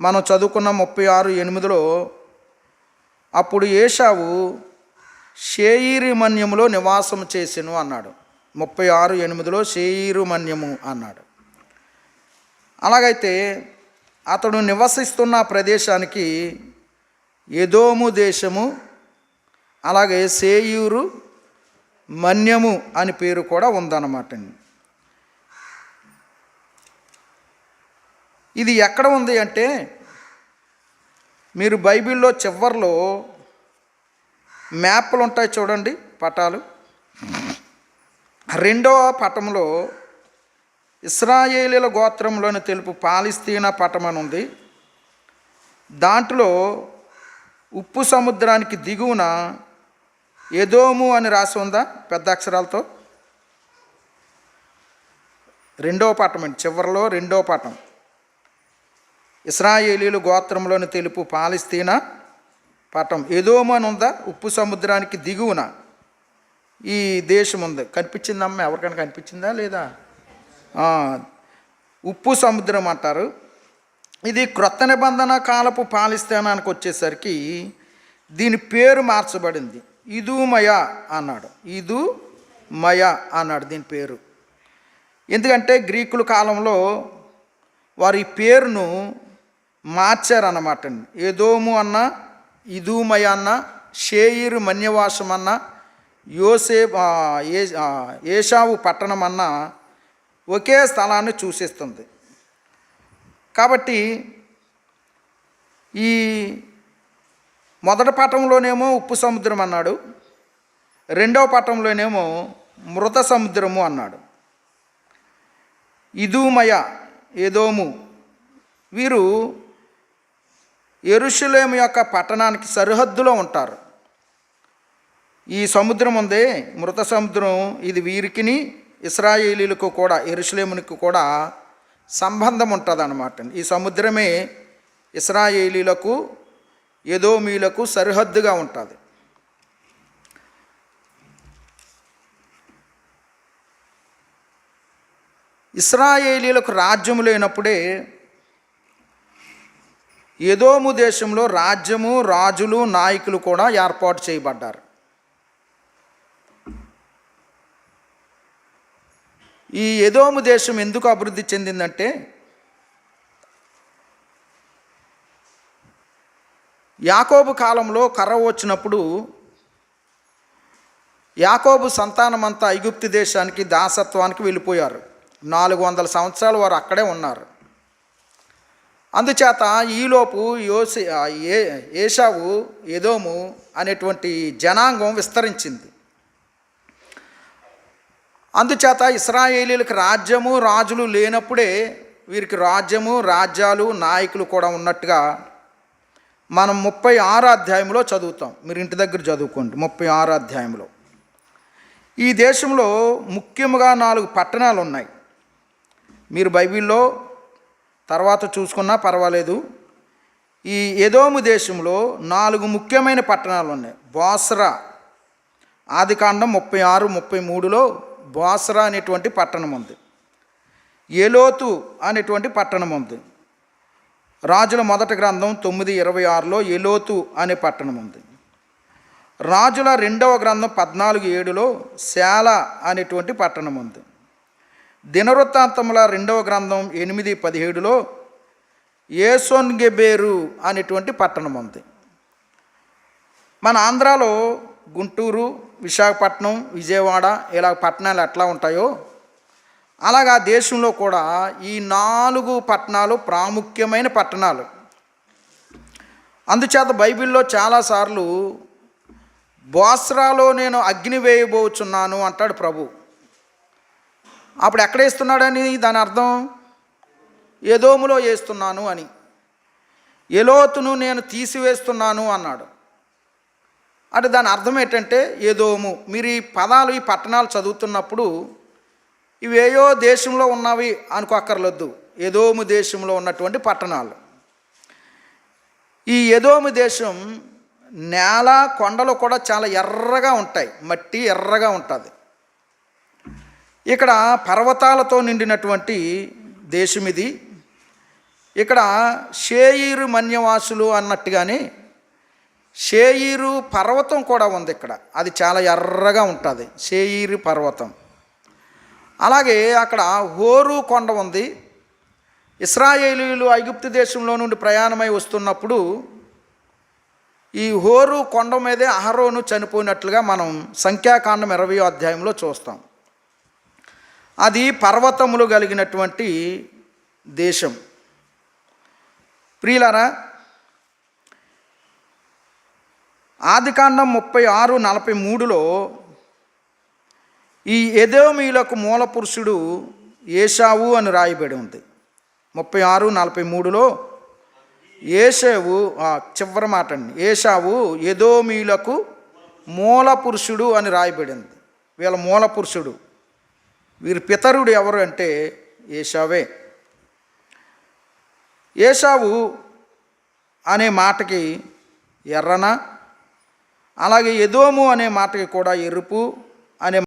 మనం చదువుకున్న 36:8లో అప్పుడు ఏశావు షేయీరు మన్యములో నివాసం చేసెను అన్నాడు. 36:8లో షేయీరు మన్యము అన్నాడు. అలాగైతే అతడు నివసిస్తున్న ప్రదేశానికి ఎదోము దేశము, అలాగే షేయీరు మన్యము అని పేరు కూడా ఉందన్నమాట. ఇది ఎక్కడ ఉంది అంటే, మీరు బైబిల్లో చివర్లో మ్యాప్లు ఉంటాయి చూడండి, పటాలు. 2వ పటంలో ఇశ్రాయేలీల గోత్రంలోని తెలుపు పాలస్తీనా పటం అని ఉంది. దాంట్లో ఉప్పు సముద్రానికి దిగువన ఎదోము అని రాసి ఉందా పెద్ద అక్షరాలతో? 2వ పటం అండి, చివరిలో 2వ పటం. ఇశ్రాయేలీలు గోత్రంలోని తెలుపు పాలస్తీనా పటం ఎదోము అని ఉందా? ఉప్పు సముద్రానికి దిగువన ఈ దేశం ఉంది. కనిపించిందమ్మ? ఎవరికైనా కనిపించిందా లేదా? ఉప్పు సముద్రం అంటారు. ఇది క్రొత్త నిబంధన కాలపు పాలస్తీనానికి వచ్చేసరికి దీని పేరు మార్చబడింది. ఇదూమయ అన్నాడు. ఇదూమయ అన్నాడు దీని పేరు. ఎందుకంటే గ్రీకుల కాలంలో వారు ఈ పేరును మార్చారన్నమాట. ఎదోము అన్న, ఇదూమయ అన్న, షేయీరు మన్యవాసం అన్న, ఏశావు పట్టణం అన్న ఒకే స్థలాన్ని సూచిస్తుంది. కాబట్టి ఈ మొదటి పటంలోనేమో ఉప్పు సముద్రం అన్నాడు, 2వ పటంలోనేమో మృత సముద్రము అన్నాడు. ఇదూమయ, ఎదోము వీరు యెరూషలేము యొక్క పట్టణానికి సరిహద్దులో ఉంటారు. ఈ సముద్రం ఉందే, మృత సముద్రం, ఇది వీరికిని ఇశ్రాయేలీలకు కూడా, యెరూషలేమునికి కూడా సంబంధం ఉంటుంది అన్నమాట. ఈ సముద్రమే ఇశ్రాయేలీలకు ఎదోమీలకు సరిహద్దుగా ఉంటుంది. ఇశ్రాయేలీలకు రాజ్యము లేనప్పుడే ఎదోము దేశంలో రాజ్యము, రాజులు, నాయకులు కూడా ఏర్పాటు చేయబడ్డారు. ఈ ఎదోము దేశం ఎందుకు అభివృద్ధి చెందిందంటే, యాకోబు కాలంలో కరువు వచ్చినప్పుడు యాకోబు సంతానమంతా ఐగుప్తు దేశానికి దాసత్వానికి వెళ్ళిపోయారు. 400 సంవత్సరాలు వారు అక్కడే ఉన్నారు. అందుచేత ఈలోపు ఏశావు, ఎదోము అనేటువంటి జనాంగం విస్తరించింది. అందుచేత ఇశ్రాయేలీలకు రాజ్యము, రాజులు లేనప్పుడే వీరికి రాజ్యము, రాజ్యాలు, నాయకులు కూడా ఉన్నట్టుగా మనం 36వ అధ్యాయంలో చదువుతాం. మీరు ఇంటి దగ్గర చదువుకోండి. 36వ అధ్యాయంలో ఈ దేశంలో ముఖ్యంగా 4 పట్టణాలు ఉన్నాయి. మీరు బైబిల్లో తర్వాత చూసుకున్నా పర్వాలేదు. ఈ ఎదోము దేశంలో 4 ముఖ్యమైన పట్టణాలు ఉన్నాయి. బోస్రా, ఆదికాండం 36-33లో బోస్రా అనేటువంటి పట్టణం ఉంది. ఏలోతు అనేటువంటి పట్టణం ఉంది. రాజుల మొదటి గ్రంథం 9:26లో ఏలోతు అనే పట్టణం ఉంది. రాజుల 2వ గ్రంథం 14:7లో శాల అనేటువంటి పట్టణం ఉంది. దినవృత్తాంతముల 2వ గ్రంథం 8:17లో ఏసోన్గెబేరు అనేటువంటి పట్టణం ఉంది. మన ఆంధ్రాలో గుంటూరు, విశాఖపట్నం, విజయవాడ ఇలా పట్టణాలు ఎట్లా ఉంటాయో అలాగా దేశంలో కూడా ఈ 4 పట్టణాలు ప్రాముఖ్యమైన పట్టణాలు. అందుచేత బైబిల్లో చాలాసార్లు బోస్రాలో నేను అగ్ని వేయబోచున్నాను అంటాడు ప్రభు. అప్పుడు ఎక్కడ వేస్తున్నాడని దాని అర్థం? ఎదోములో వేస్తున్నాను అని. ఎలోతును నేను తీసివేస్తున్నాను అన్నాడు. అంటే దాని అర్థం ఏంటంటే ఎదోము. మీరు ఈ పదాలు, ఈ పట్టణాలు చదువుతున్నప్పుడు ఇవేయో దేశంలో ఉన్నవి అనుకోక్కర్లొద్దు. ఎదోము దేశంలో ఉన్నటువంటి పట్టణాలు. ఈ ఎదోము దేశం నేల, కొండలు కూడా చాలా ఎర్రగా ఉంటాయి. మట్టి ఎర్రగా ఉంటుంది. ఇక్కడ పర్వతాలతో నిండినటువంటి దేశం ఇది. ఇక్కడ షేయీరు మన్యవాసులు అన్నట్టుగానే షేయీరు పర్వతం కూడా ఉంది ఇక్కడ. అది చాలా ఎర్రగా ఉంటుంది, షేయీరు పర్వతం. అలాగే అక్కడ హోరు కొండ ఉంది. ఇశ్రాయేలీయులు ఐగుప్తు దేశంలో నుండి ప్రయాణమై వస్తున్నప్పుడు ఈ హోరు కొండ మీదే అహరోను చనిపోయినట్లుగా మనం సంఖ్యాకాండం 20వ అధ్యాయంలో చూస్తాం. అది పర్వతములు కలిగినటువంటి దేశం. ప్రియులారా, ఆదికాండం 36:43లో ఈ ఎదోమీయులకు మూల పురుషుడు ఏశావు అని రాయబడి ఉంది. 36:43లో ఏశావు, చివరి మాట అండి, ఏశావు ఎదోమీయులకు మూల పురుషుడు అని రాయబడింది. వీళ్ళ మూల పురుషుడు, వీరి పితరుడు ఎవరు అంటే ఏశావే. ఏశావు అనే మాటకి ఎర్రన, అలాగే ఎదోము అనే మాటకి కూడా ఎరుపు అనే